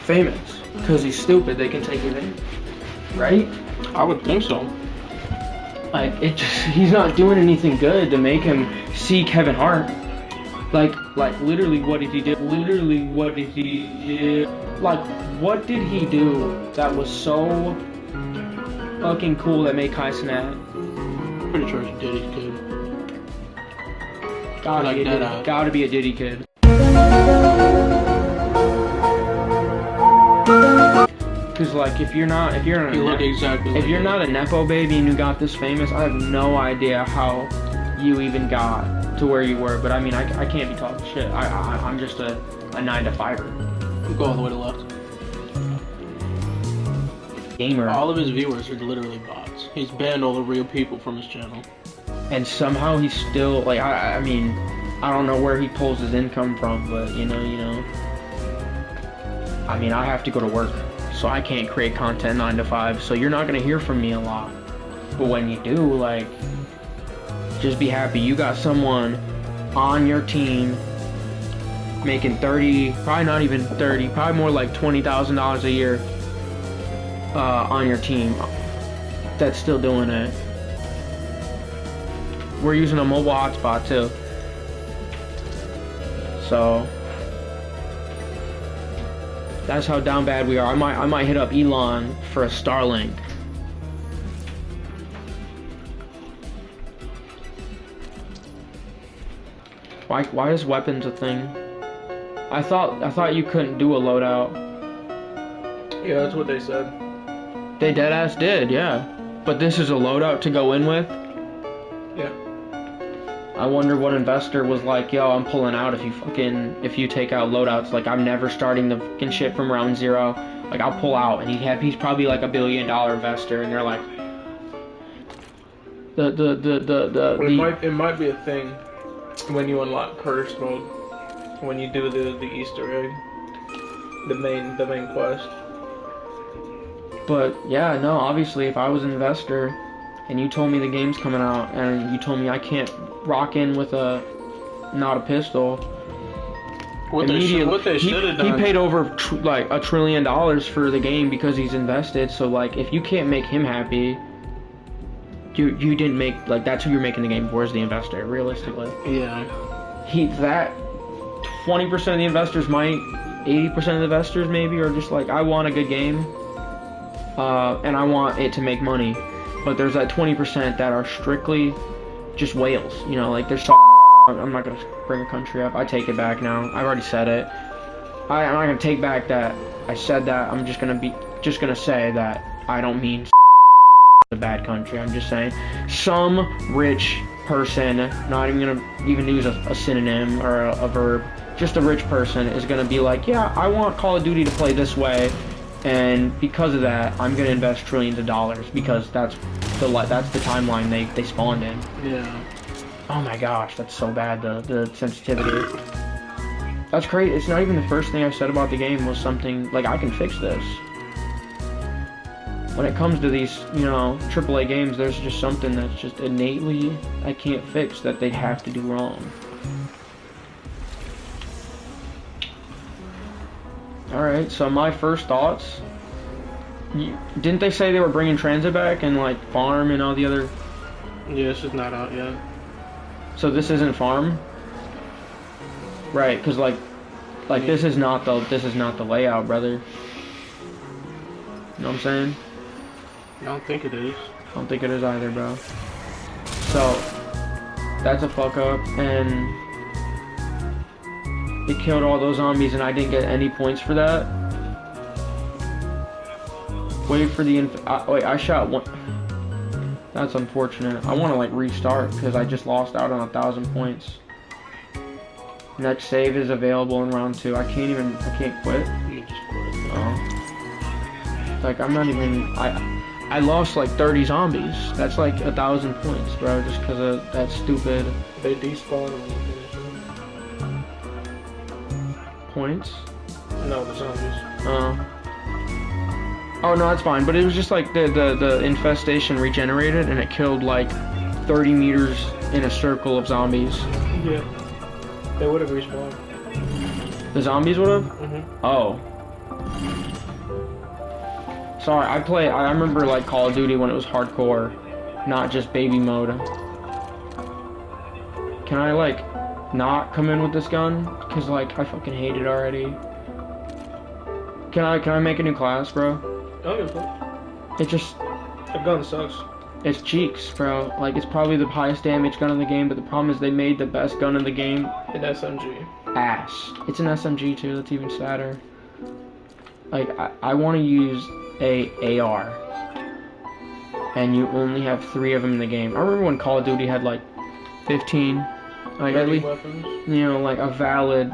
famous. Because he's stupid, they can take him in. Right? I would think so. Like, he's not doing anything good to make him see Kevin Hart. Like literally what did he do? Like, what did he do that was so fucking cool that made Kai Cenat? Pretty sure it's Diddy's kid. Gotta be a Diddy kid. Cause like if you're not a nepo baby and you got this famous, I have no idea how you even got to where you were. But I mean, I can't be talking shit. I'm just a 9-to-5er. Go all the way to left. Gamer. All of his viewers are literally bots. He's banned all the real people from his channel. And somehow he's still like I mean, I don't know where he pulls his income from, but you know. I mean, I have to go to work. So I can't create content 9 to 5, so you're not gonna hear from me a lot. But when you do, like, just be happy you got someone on your team making 30, probably not even 30, probably more like $20,000 a year on your team that's still doing it. We're using a mobile hotspot too. So that's how down bad we are. I might hit up Elon for a Starlink. Why is weapons a thing? I thought you couldn't do a loadout. Yeah, that's what they said. They deadass did, yeah. But this is a loadout to go in with? Yeah. I wonder what investor was like, yo, I'm pulling out if you take out loadouts. Like, I'm never starting the fucking shit from round 0. Like, I'll pull out. And he's probably like $1 billion investor, and they're like, It might be a thing when you unlock curse mode, when you do the Easter egg, the main quest. But yeah, no, obviously if I was an investor and you told me the game's coming out and you told me I can't rock in with not a pistol, what they should have done. He paid over like $1 trillion for the game because he's invested. So like, if you can't make him happy, you didn't make, like, that's who you're making the game for, is the investor, realistically. Yeah. That 20% of the investors might, 80% of the investors maybe are just like, I want a good game, and I want it to make money. But there's that 20% that are strictly just whales, you know, like there's I'm not gonna bring a country up. I take it back now. I've already said it. I'm not gonna take back that I said that. I'm just gonna say that I don't mean a bad country. I'm just saying some rich person, not even gonna use a synonym or a verb, just a rich person is gonna be like, yeah, I want Call of Duty to play this way, and because of that, I'm gonna invest trillions of dollars because that's the timeline they spawned in. Yeah. Oh my gosh, that's so bad, the sensitivity. That's crazy. It's not even the first thing I said about the game was something like, I can fix this. When it comes to these, you know, AAA games, there's just something that's just innately I can't fix that they have to do wrong. Alright, so my first thoughts, didn't they say they were bringing Transit back and like Farm and all the other? Yeah, this is not out yet. So this isn't Farm, right? Because like yeah. this is not the layout, brother. You know what I'm saying? I don't think it is. I don't think it is either, bro. So that's a fuck up, and it killed all those zombies, and I didn't get any points for that. Wait for the wait, I shot one. That's unfortunate. I want to like restart because I just lost out on 1,000 points. Next save is available in round 2. I can't quit. You just quit. Oh. Like, I'm not even, I lost like 30 zombies. That's like 1,000 points, bro, just because of that stupid. They despawn when you finish them. Points? No, the zombies. Oh no, that's fine. But it was just like the infestation regenerated and it killed like 30 meters in a circle of zombies. Yeah. They would have respawned. The zombies would have? Mm-hmm. Oh. Sorry, I remember like Call of Duty when it was hardcore, not just baby mode. Can I like not come in with this gun? Cause like I fucking hate it already. Can I make a new class, bro? Oh, yeah. It just... That gun sucks. It's cheeks, bro. Like, it's probably the highest damage gun in the game, but the problem is they made the best gun in the game... An SMG. Ass. It's an SMG, too. That's even sadder. Like, I want to use a AR. And you only have 3 of them in the game. I remember when Call of Duty had, like, 15. Like, at least... weapons. You know, like, a valid...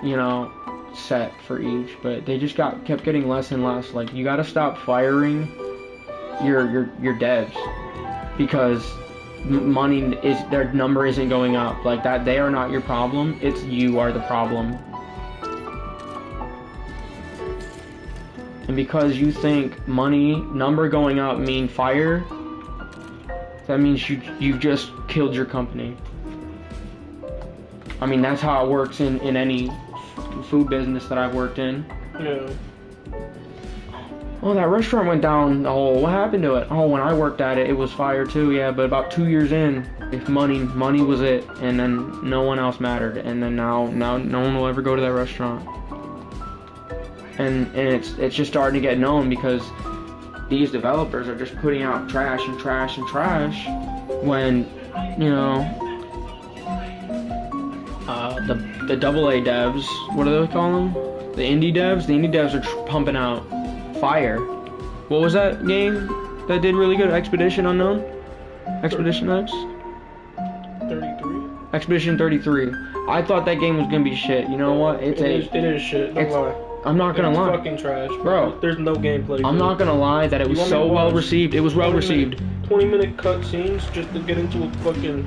You know... set for each, but they just kept getting less and less. Like, you gotta stop firing your devs because money is, their number isn't going up. Like that, they are not your problem, it's you are the problem. And because you think money number going up mean fire, that means you've just killed your company. I mean, that's how it works in any food business that I've worked in. Yeah. Oh, that restaurant went down. Oh, what happened to it? Oh, when I worked at it, it was fire too. Yeah, but about 2 years in, if money was it, and then no one else mattered, and then now no one will ever go to that restaurant. And it's just starting to get known because these developers are just putting out trash and trash and trash when, you know, the AA devs, what do they call them? The indie devs? The indie devs are pumping out fire. What was that game that did really good? Expedition Unknown? Expedition X? 33? Expedition 33. I thought that game was gonna be shit. You know what? It is shit. Don't lie. I'm not gonna lie. It's fucking trash, bro. There's no gameplay. I'm not gonna lie that it was so well received. It was well received. 20-minute cutscenes just to get into a fucking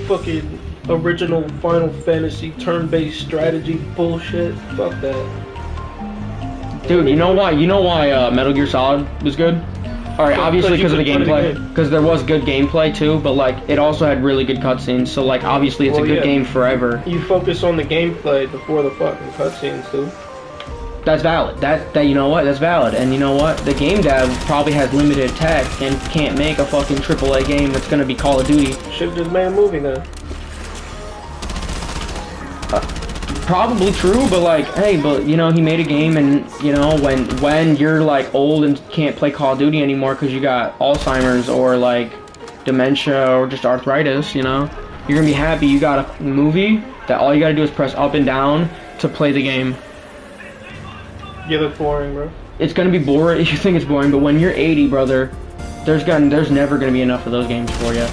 fucking original Final Fantasy turn-based strategy bullshit. Fuck that. Dude, you know why Metal Gear Solid was good? Alright, obviously because of the gameplay. Because there was good gameplay too, but like it also had really good cutscenes. So like obviously it's a good game forever. You focus on the gameplay before the fucking cutscenes too. That's valid. That you know what? That's valid. And you know what? The game dev probably has limited tech and can't make a fucking AAA game that's gonna be Call of Duty. Should've just made a movie then. Probably true, but like, hey, but you know, he made a game, and you know, when you're like old and can't play Call of Duty anymore because you got Alzheimer's or like dementia or just arthritis, you know, you're gonna be happy you got a movie that all you gotta do is press up and down to play the game. Yeah, that's boring, bro. It's gonna be boring if you think it's boring, but when you're 80, brother, there's never gonna be enough of those games for you.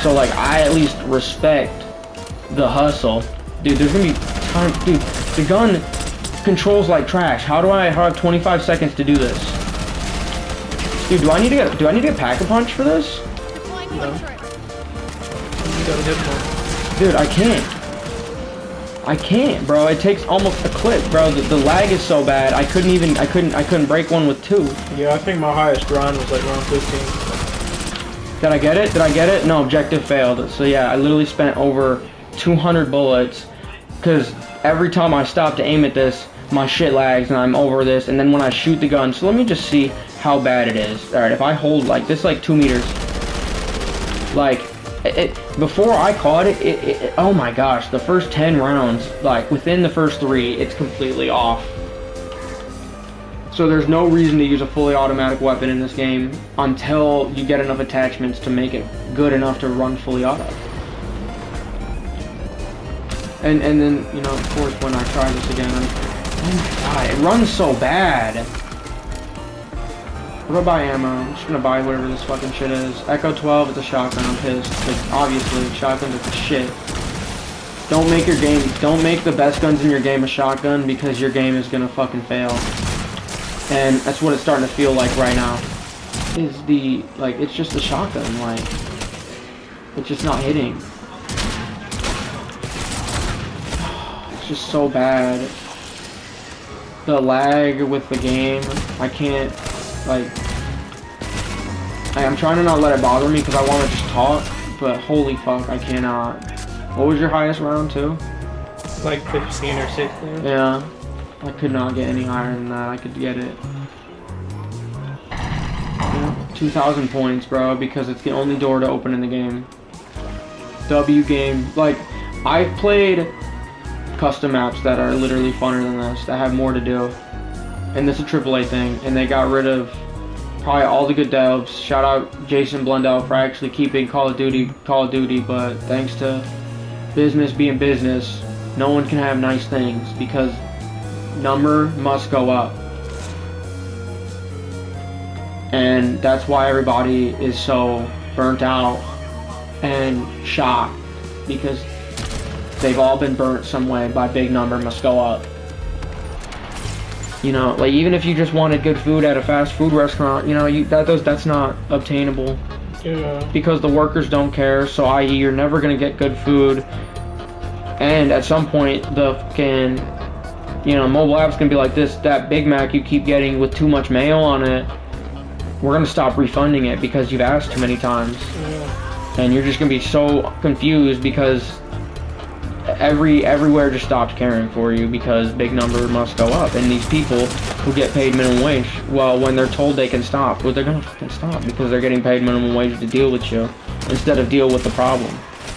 So like, I at least respect the hustle. Dude, there's gonna be time. Dude, the gun controls like trash. How do I have 25 seconds to do this? Dude, do I need to get Pack-a-Punch for this? No. You gotta hit one. Dude, I can't, bro. It takes almost a clip, bro. The lag is so bad. I couldn't break one with 2. Yeah, I think my highest run was like around 15. Did I get it? Did I get it? No, objective failed. So yeah, I literally spent over 200 bullets because every time I stop to aim at this, my shit lags and I'm over this, and then when I shoot the gun, so let me just see how bad it is. Alright, if I hold like this, like 2 meters, like before I caught it, oh my gosh, the first 10 rounds, like within the first 3, it's completely off. So there's no reason to use a fully automatic weapon in this game until you get enough attachments to make it good enough to run fully auto. And then, you know, of course, when I try this again, oh my god, it runs so bad. I'm gonna buy ammo. I'm just gonna buy whatever this fucking shit is. Echo 12, it's a shotgun. I'm pissed. But obviously, shotguns are the shit. Don't make the best guns in your game a shotgun because your game is gonna fucking fail. And that's what it's starting to feel like right now. It's just a shotgun, like, it's just not hitting. It's just so bad. The lag with the game, I can't, like, I'm trying to not let it bother me because I want to just talk, but holy fuck, I cannot. What was your highest round too? Like 15 or 16? Yeah. I could not get any higher than that. I could get it. Yeah, 2,000 points, bro, because it's the only door to open in the game. W game. Like, I've played custom maps that are literally funner than this, that have more to do. And this is a AAA thing, and they got rid of probably all the good devs. Shout out Jason Blundell for actually keeping Call of Duty, but thanks to business being business, no one can have nice things because number must go up. And that's why everybody is so burnt out and shocked, because they've all been burnt some way by big number must go up. You know, like even if you just wanted good food at a fast food restaurant, you know, that's not obtainable. Yeah. Because the workers don't care, so i.e. you're never gonna get good food. And at some point, the fucking, you know, mobile app's gonna be like this, that Big Mac you keep getting with too much mayo on it, we're gonna stop refunding it because you've asked too many times. Yeah. And you're just gonna be so confused because everywhere just stopped caring for you because big number must go up. And these people who get paid minimum wage, well, when they're told they can stop, well, they're gonna fucking stop because they're getting paid minimum wage to deal with you instead of deal with the problem,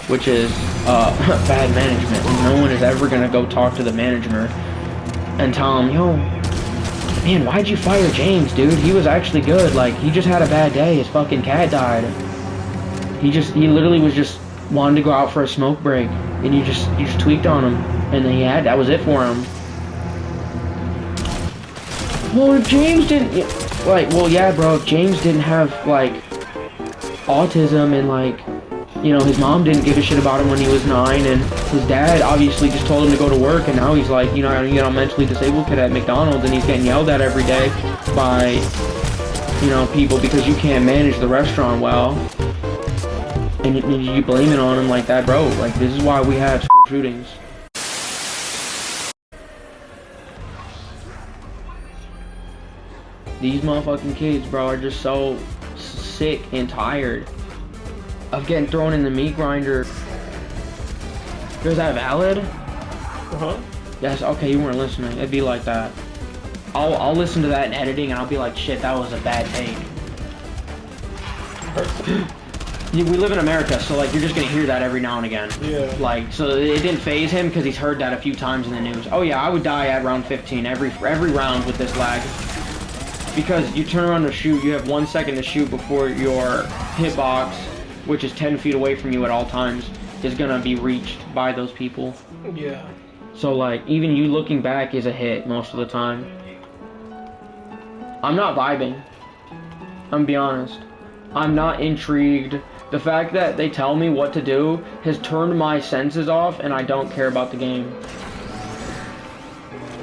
which is bad management. No one is ever gonna go talk to the manager and tell him, yo, man, why'd you fire James, dude? He was actually good. Like, he just had a bad day. His fucking cat died. He literally was just wanted to go out for a smoke break, and you just tweaked on him, and then that was it for him. Well, if James didn't, like, well, yeah, bro, if James didn't have, like, autism and, like, you know, his mom didn't give a shit about him when he was 9, and his dad obviously just told him to go to work, and now he's like, you know, mentally disabled kid at McDonald's, and he's getting yelled at every day by, you know, people because you can't manage the restaurant well. And you blame it on him like that, bro. Like, this is why we have shootings. These motherfucking kids, bro, are just so sick and tired of getting thrown in the meat grinder. Was that valid? Uh-huh. Yes, okay, you weren't listening. It'd be like that. I'll listen to that in editing and I'll be like, shit, that was a bad take. We live in America, so like you're just gonna hear that every now and again. Yeah. Like, so it didn't faze him because he's heard that a few times in the news. Oh yeah, I would die at round 15 every round with this lag. Because you turn around to shoot, you have 1 second to shoot before your hitbox, which is 10 feet away from you at all times, is gonna be reached by those people. Yeah. So like, even you looking back is a hit most of the time. I'm not vibing. I'm gonna be honest. I'm not intrigued. The fact that they tell me what to do has turned my senses off, and I don't care about the game.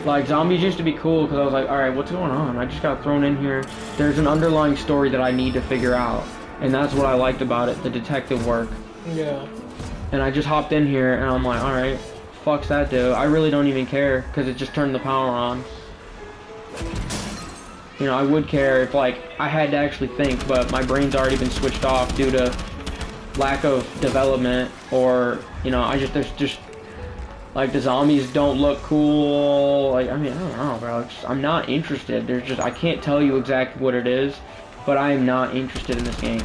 Like, zombies used to be cool because I was like, alright, what's going on? I just got thrown in here. There's an underlying story that I need to figure out. And that's what I liked about it, the detective work. Yeah. And I just hopped in here, and I'm like, alright, fuck's that do? I really don't even care because it just turned the power on. You know, I would care if, like, I had to actually think, but my brain's already been switched off due to lack of development, or, you know, there's just, like, the zombies don't look cool. Like, I mean, I don't know, bro. I'm not interested. I can't tell you exactly what it is, but I am not interested in this game.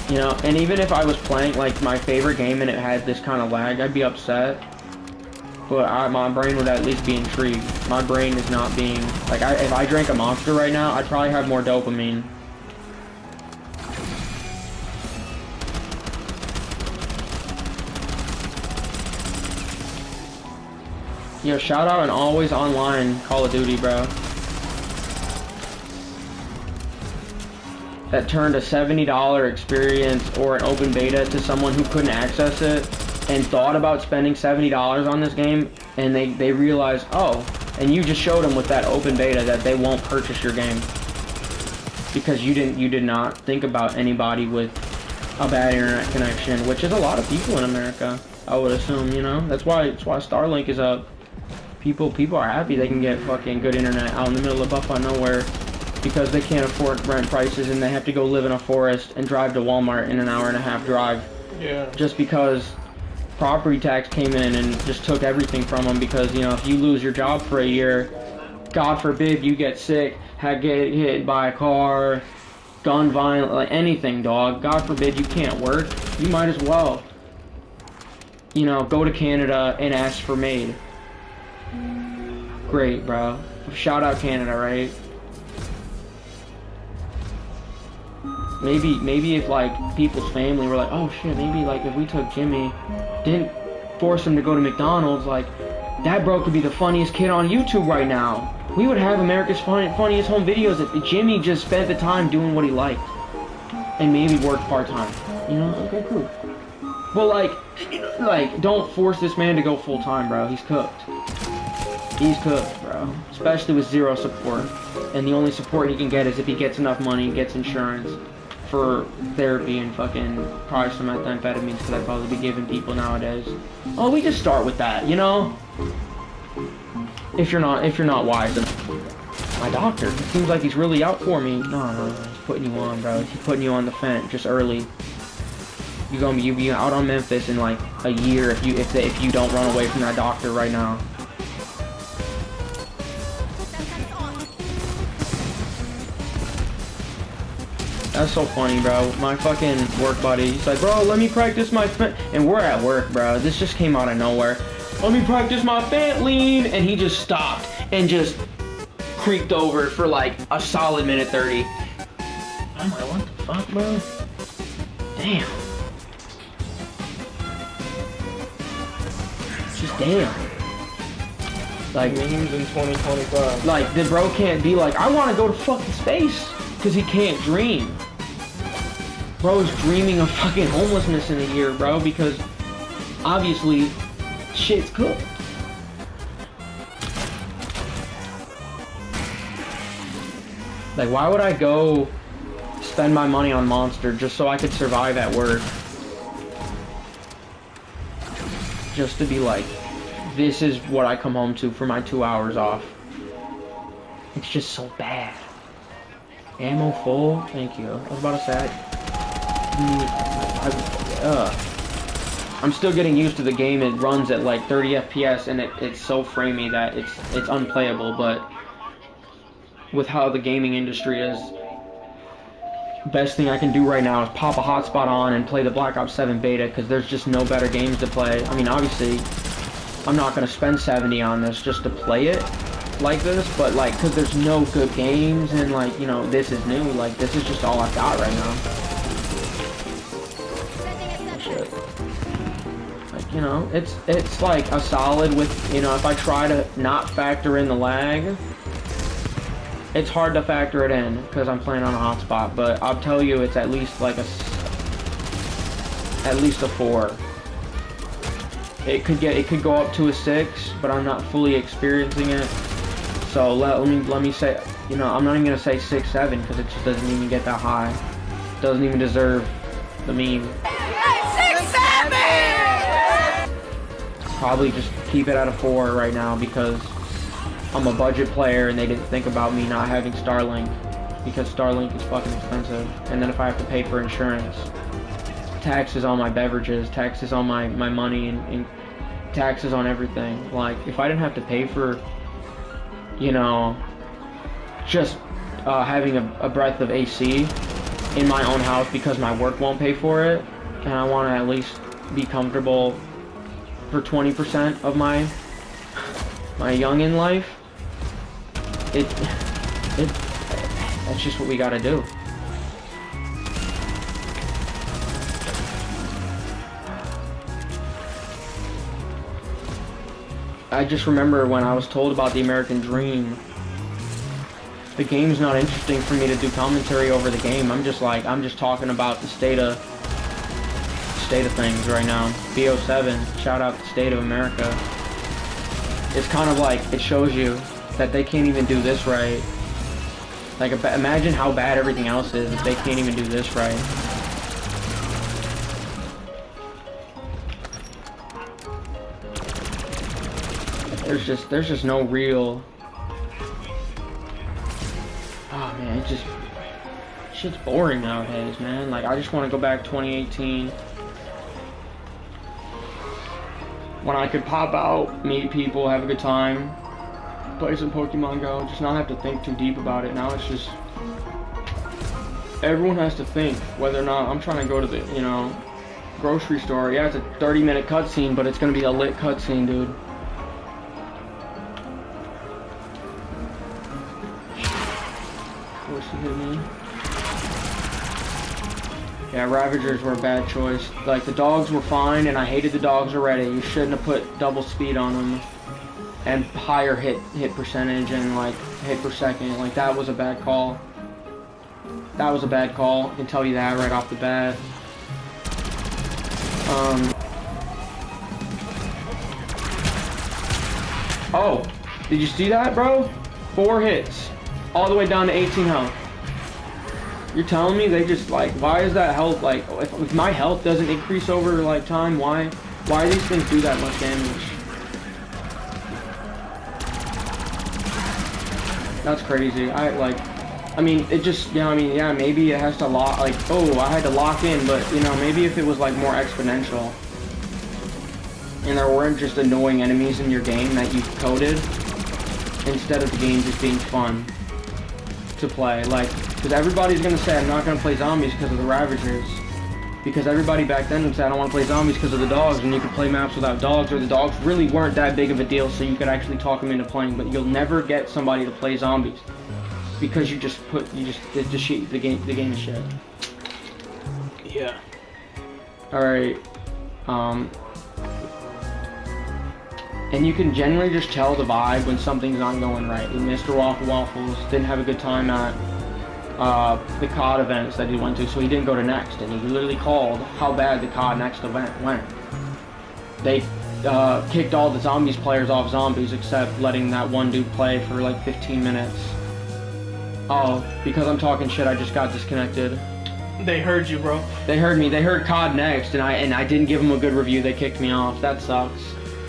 You know, and even if I was playing, like, my favorite game and it had this kind of lag, I'd be upset. But my brain would at least be intrigued. My brain is not being... Like, if I drank a Monster right now, I'd probably have more dopamine. Yo, shout out an always online Call of Duty, bro. That turned a $70 experience or an open beta to someone who couldn't access it and thought about spending $70 on this game, and they realized, oh, and you just showed them with that open beta that they won't purchase your game because you did not think about anybody with a bad internet connection, which is a lot of people in America, I would assume. You know, that's why Starlink is up. People are happy they can get fucking good internet out in the middle of Buffalo nowhere because they can't afford rent prices and they have to go live in a forest and drive to Walmart in an hour and a half drive. Yeah. Just because property tax came in and just took everything from them, because, you know, if you lose your job for a year, God forbid you get sick, get hit by a car, gun violence, like anything, dog. God forbid you can't work. You might as well, you know, go to Canada and ask for MAID. Great, bro. Shout out Canada, right? Maybe if, like, people's family were like, oh shit, maybe, like, if we took Jimmy, didn't force him to go to McDonald's, like, that bro could be the funniest kid on YouTube right now. We would have America's funniest home videos if Jimmy just spent the time doing what he liked. And maybe worked part-time. You know? Okay, cool. But, like, don't force this man to go full-time, bro. He's cooked. He's cooked, bro. Especially with zero support. And the only support he can get is if he gets enough money, gets insurance for therapy and fucking probably some methamphetamines, because I'd probably be giving people nowadays. Oh, we just start with that, you know? If you're not wise enough. My doctor, it seems like he's really out for me. No, he's putting you on, bro. He's putting you on the fence just early. You be out on Memphis in like a year if you don't run away from that doctor right now. That's so funny, bro. My fucking work buddy, he's like, bro, let me practice my and we're at work, bro. This just came out of nowhere. Let me practice my fat lean, and he just stopped and just creaked over for like a solid minute 30. I'm like, what the fuck, bro? Damn. Just damn. Like, memes in 2025. Like, the bro can't be like, I want to go to fucking space, because he can't dream. Bro's dreaming of fucking homelessness in a year, bro, because obviously shit's cooked. Like, why would I go spend my money on Monster just so I could survive at work? Just to be like, this is what I come home to for my 2 hours off. It's just so bad. Ammo full? Thank you. I was about to say, I'm still getting used to the game. It runs at like 30 FPS and it's so framey that it's unplayable, but with how the gaming industry is, best thing I can do right now is pop a hotspot on and play the Black Ops 7 beta, because there's just no better games to play. I mean, obviously, I'm not going to spend 70 on this just to play it like this, but like, because there's no good games, and like, you know, this is new. Like, this is just all I've got right now. Shit. Like, you know, it's like a solid with, you know, if I try to not factor in the lag, it's hard to factor it in because I'm playing on a hotspot, but I'll tell you, it's at least like at least a 4. It could go up to a 6, but I'm not fully experiencing it. So let me say, you know, I'm not even gonna say 6, 7, because it just doesn't even get that high. It doesn't even deserve the meme. 6, 7! Probably just keep it at a 4 right now, because I'm a budget player and they didn't think about me not having Starlink, because Starlink is fucking expensive. And then if I have to pay for insurance, taxes on my beverages, taxes on my money, and taxes on everything. Like, if I didn't have to pay for, you know, just having a breath of AC in my own house because my work won't pay for it, and I want to at least be comfortable for 20% of my youngin' life, that's just what we gotta do. I just remember when I was told about the American Dream, the game's not interesting for me to do commentary over the game. I'm just talking about the state of things right now. BO7, shout out the state of America. It's kind of like, it shows you that they can't even do this right. Like, imagine how bad everything else is if they can't even do this right. There's just no real. Oh man, shit's boring nowadays, man. Like, I just want to go back 2018. when I could pop out, meet people, have a good time, play some Pokemon Go, just not have to think too deep about it. Now it's just, everyone has to think whether or not I'm trying to go to the, you know, grocery store. Yeah, it's a 30-minute cutscene, but it's gonna be a lit cutscene, dude. Of course he hit me. Yeah, Ravagers were a bad choice. Like, the dogs were fine, and I hated the dogs already. You shouldn't have put double speed on them. And higher hit percentage and, like, hit per second. Like, that was a bad call. That was a bad call. I can tell you that right off the bat. Oh, did you see that, bro? 4 hits. All the way down to 18 health. You're telling me they just, like, why is that health, like, if my health doesn't increase over, like, time, why do these things do that much damage? That's crazy. I mean, it just, you know, I mean, yeah, maybe it has to lock, like, oh, I had to lock in, but, you know, maybe if it was, like, more exponential, and there weren't just annoying enemies in your game that you coded, instead of the game just being fun to play, like, because everybody's gonna say I'm not gonna play zombies because of the Ravagers, because everybody back then would say I don't want to play zombies because of the dogs, and you could play maps without dogs, or the dogs really weren't that big of a deal, so you could actually talk them into playing. But you'll never get somebody to play zombies because the game is shit. Yeah. All right. And you can generally just tell the vibe when something's not going right. Mr. Waffles didn't have a good time at the COD events that he went to, so he didn't go to next, and he literally called how bad the COD next event went. They kicked all the zombies players off zombies except letting that one dude play for like 15 minutes. Oh, because I'm talking shit, I just got disconnected. They heard you, bro. They heard me. They heard COD next, and I didn't give them a good review. They kicked me off. That sucks.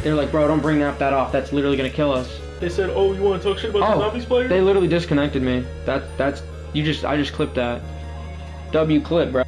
They're like, bro, don't bring that off. That's literally gonna kill us. They said, oh, you want to talk shit about the zombies players? They literally disconnected me. I just clipped that. W clip, bro.